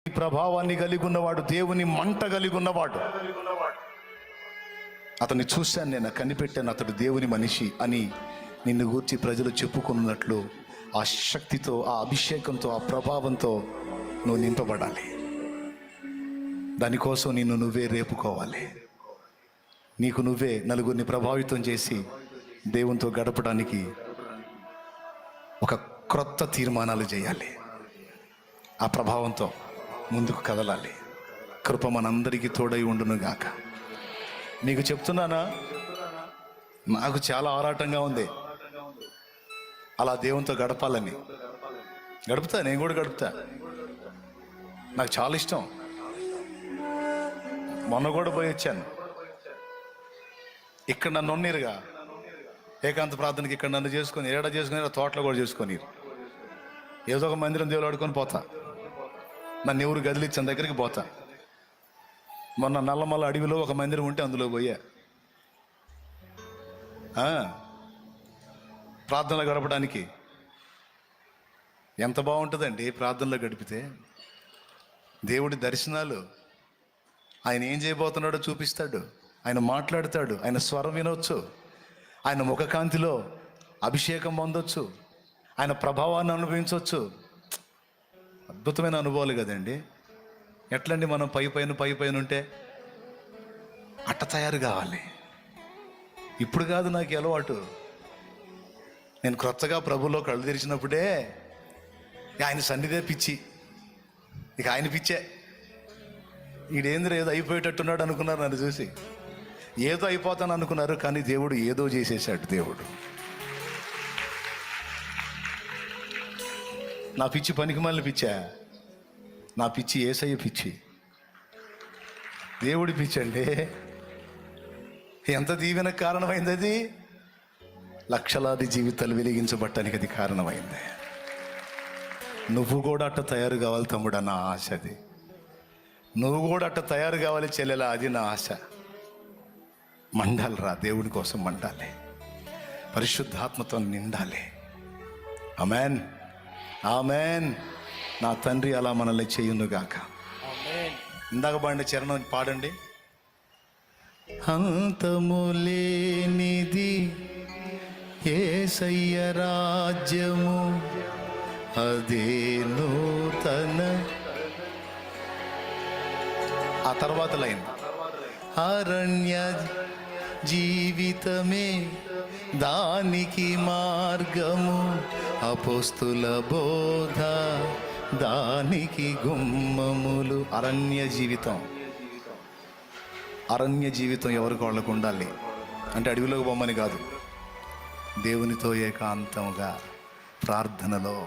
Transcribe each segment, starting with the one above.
ప్రభావాన్ని కలిగి ఉన్నవాడు, దేవుని మంట కలిగి ఉన్నవాడు. అతన్ని చూశాను, నేను కనిపెట్టాను, అతడు దేవుని మనిషి అని నిన్ను గూర్చి ప్రజలు చెప్పుకున్నట్లు ఆ శక్తితో, ఆ అభిషేకంతో, ఆ ప్రభావంతో నువ్వు నింపబడాలి. దానికోసం నిన్ను నువ్వే రేపుకోవాలి. నీకు నువ్వే నలుగురిని ప్రభావితం చేసి దేవునితో గడపడానికి ఒక క్రొత్త తీర్మానాలు చేయాలి. ఆ ప్రభావంతో ముందుకు కదలాలి. కృప మనందరికీ తోడై ఉండును గాక. నీకు చెప్తున్నానా, నాకు చాలా ఆరాటంగా ఉంది అలా దేవునితో గడపాలని. గడుపుతా, నేను కూడా గడుపుతా, నాకు చాలా ఇష్టం. మొన్న కూడా పోయి వచ్చాను. ఇక్కడ నన్ను ఉన్నీరుగా ఏకాంత ప్రార్థనకి ఇక్కడ నన్ను చేసుకొని ఏడా చేసుకుని తోటలో కూడా చేసుకొని ఏదో ఒక మందిరం దేవులు ఆడుకొని పోతా. నన్ను ఎవరు గదిలిచ్చిన దగ్గరికి పోతా. మొన్న నల్లమల్ల అడవిలో ఒక మందిరం ఉంటే అందులో పోయా. ప్రార్థనలో గడపడానికి ఎంత బాగుంటుందండి ప్రార్థనలో గడిపితే. దేవుడి దర్శనాలు, ఆయన ఏం చేయబోతున్నాడో చూపిస్తాడు, ఆయన మాట్లాడతాడు, ఆయన స్వరం వినవచ్చు, ఆయన ముఖకాంతిలో అభిషేకం పొందొచ్చు, ఆయన ప్రభావాన్ని అనుభవించవచ్చు. అద్భుతమైన అనుభవాలు కదండి. ఎట్లండి మనం పై పైన ఉంటే అట్ట తయారు కావాలి. ఇప్పుడు కాదు నాకు అలవాటు. నేను క్రొత్తగా ప్రభులో కళ్ళు తెరిచినప్పుడే ఆయన సన్నిధే పిచ్చి, ఇక ఆయన పిచ్చే. ఈడేంద్ర ఏదో అయిపోయేటట్టున్నాడు అనుకున్నారు నన్ను చూసి. ఏదో అయిపోతాను అనుకున్నారు, కానీ దేవుడు ఏదో చేసేసాడు. దేవుడు నా పిచ్చి పనికి మళ్ళీ పిచ్చా, నా పిచ్చి యేసయ్య పిచ్చి, దేవుడి పిచ్చి అండి. ఎంత దీవెన కారణమైంది అది. లక్షలాది జీవితాలు వెలిగించబట్టడానికి అది కారణమైంది. నువ్వు కూడా అట్ట తయారు కావాలి తమ్ముడు, నా ఆశ అది. నువ్వు కూడా అట్ట తయారు కావాలి చెల్లెలా, అది నా ఆశ. మండాలి రా, దేవుని కోసం మండాలి, పరిశుద్ధాత్మతో నిండాలి. ఆమేన్, ఆమేన్. నా తండ్రి అలా మనల్ని చేయునుగాక. ఇందాక పాడిన చరణం పాడండి. అంతము లేనిది యేసయ్య రాజ్యము, అదే నూతన. ఆ తర్వాత లైన్, అరణ్య జీవితమే దానికి మార్గము, అపోస్తుల బోధ దానికి గుమ్మములు. అరణ్య జీవితం, అరణ్య జీవితం ఎవరికి వాళ్ళకు ఉండాలి. అంటే అడవిలోకి బొమ్మని కాదు, దేవునితో ఏకాంతంగా ప్రార్థనలో,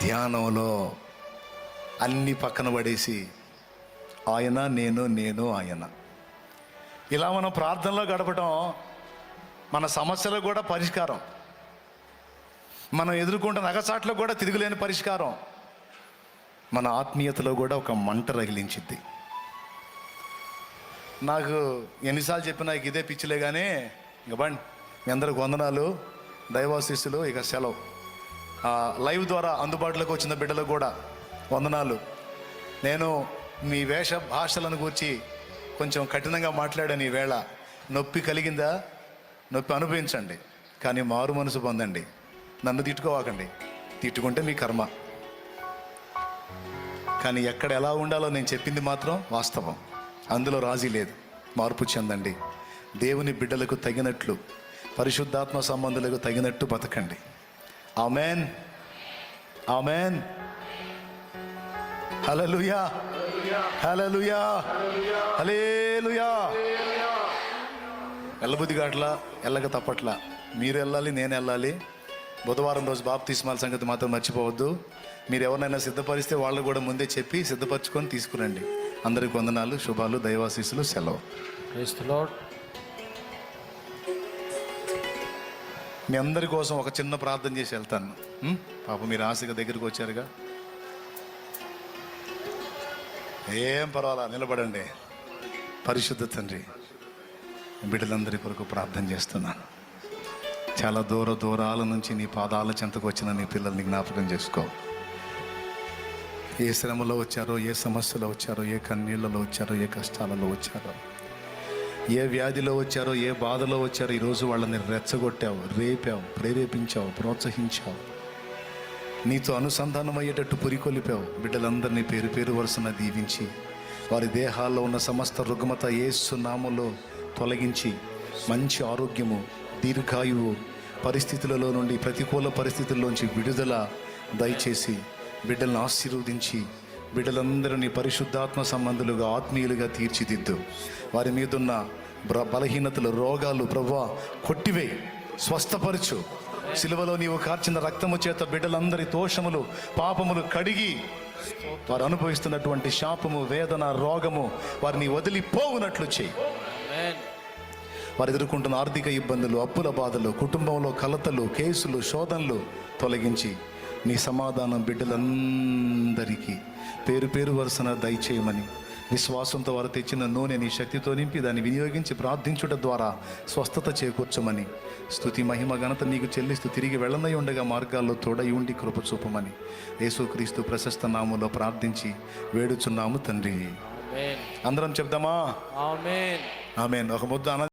ధ్యానంలో అన్ని పక్కన పడేసి ఆయన నేను, నేను ఆయన. ఇలా మనం ప్రార్థనలో గడపడం మన సమస్యలకు కూడా పరిష్కారం, మనం ఎదుర్కొంటున్న అగచాట్లకు కూడా తిరుగులేని పరిష్కారం, మన ఆత్మీయతలో కూడా ఒక మంట రగిలించిద్ది. నాకు ఎన్నిసార్లు చెప్పినా నాకు ఇదే పిచ్చిలే. కానీ ఇక బండి, మీ అందరికి వందనాలు, దైవాశీస్సులు. ఇక సెలవు. లైవ్ ద్వారా అందుబాటులోకి వచ్చిన బిడ్డలకు కూడా వందనాలు. నేను మీ వేష భాషలను గురించి కొంచెం కఠినంగా మాట్లాడాను. ఈ వేళ నొప్పి కలిగిందా? నొప్పి అనుభవించండి, కానీ మారు మనసు పొందండి. నన్ను తిట్టుకోవాకండి, తిట్టుకుంటే మీ కర్మ. కానీ ఎక్కడ ఎలా ఉండాలో నేను చెప్పింది మాత్రం వాస్తవం, అందులో రాజీ లేదు. మార్పు చెందండి, దేవుని బిడ్డలకు తగినట్లు, పరిశుద్ధాత్మ సంబంధులకు తగినట్టు బతకండి. ఆమేన్, ఆమేన్. హల్లెలూయా, హల్లెలూయా, హల్లెలూయా. ఎల్లబుద్ధి గాట్లా, ఎల్లక తప్పట్లా. మీరు వెళ్ళాలి, నేను వెళ్ళాలి. బుధవారం రోజు బాప్తిస్మాల సంగతి మాత్రం మర్చిపోవద్దు. మీరు ఎవరినైనా సిద్ధపరిస్తే వాళ్ళు కూడా ముందే చెప్పి సిద్ధపరచుకొని తీసుకురండి. అందరికి వందనాలు, శుభాలు, దైవాశీస్సులు. సెలవు. Praise the lord. మీ అందరి కోసం ఒక చిన్న ప్రార్థన చేసి వెళ్తాను. పాప మీరు ఆశగా దగ్గరికి వచ్చారుగా, ఏం పర్వాలా, నిలబడండి. పరిశుద్ధ తండ్రి, బిడ్డలందరి కొరకు ప్రార్థన చేస్తున్నాను. చాలా దూరాల నుంచి నీ పాదాల చెంతకు వచ్చిన నీ పిల్లల్ని జ్ఞాపకం చేసుకో. ఏ శ్రమలో వచ్చారో, ఏ సమస్యలో వచ్చారో, ఏ కన్నీళ్లలో వచ్చారో, ఏ కష్టాలలో వచ్చారో, ఏ వ్యాధిలో వచ్చారో, ఏ బాధలో వచ్చారో, ఈరోజు వాళ్ళని రెచ్చగొట్టావు, రేపావు, ప్రేరేపించావు, ప్రోత్సహించావు, నీతో అనుసంధానం అయ్యేటట్టు పురికొలిపావు. బిడ్డలందరినీ పేరు పేరు వరుసన దీవించి వారి దేహాల్లో ఉన్న సమస్త రుగ్మత యేసు నామములో తొలగించి మంచి ఆరోగ్యము, దీర్ఘాయువు, పరిస్థితులలో నుండి, ప్రతికూల పరిస్థితుల్లోంచి విడుదల దయచేసి బిడ్డలను ఆశీర్వదించి బిడ్డలందరినీ పరిశుద్ధాత్మ సంబంధులుగా, ఆత్మీయులుగా తీర్చిదిద్దు. వారి మీదున్న బలహీనతలు, రోగాలు ప్రభువా కొట్టివేయి, స్వస్థపరచు. సిలువలో నీవు కార్చిన రక్తము చేత బిడ్డలందరి దోషములు, పాపములు కడిగి వారు అనుభవిస్తున్నటువంటి శాపము, వేదన, రోగము వారిని వదిలిపోవునట్లు చేయి. వారు ఎదుర్కొంటున్న ఆర్థిక ఇబ్బందులు, అప్పుల బాధలు, కుటుంబంలో కలతలు, కేసులు, శోధనలు తొలగించి నీ సమాధానం బిడ్డలందరికీ పేరు పేరు వరుసన దయచేయమని, విశ్వాసంతో వారు తెచ్చిన నూనె నీ శక్తితో నింపి దాన్ని వినియోగించి ప్రార్థించుట ద్వారా స్వస్థత చేకూర్చమని, స్తుతి మహిమ ఘనత నీకు చెల్లిస్తూ తిరిగి వెళ్ళనై ఉండగా మార్గాల్లో తోడై ఉండి కృప చూపమని యేసుక్రీస్తు ప్రశస్త నామములో ప్రార్థించి వేడుచున్నాము తండ్రి. అందరం చెప్దామా? ఆమేన్. ఒక ముద్ద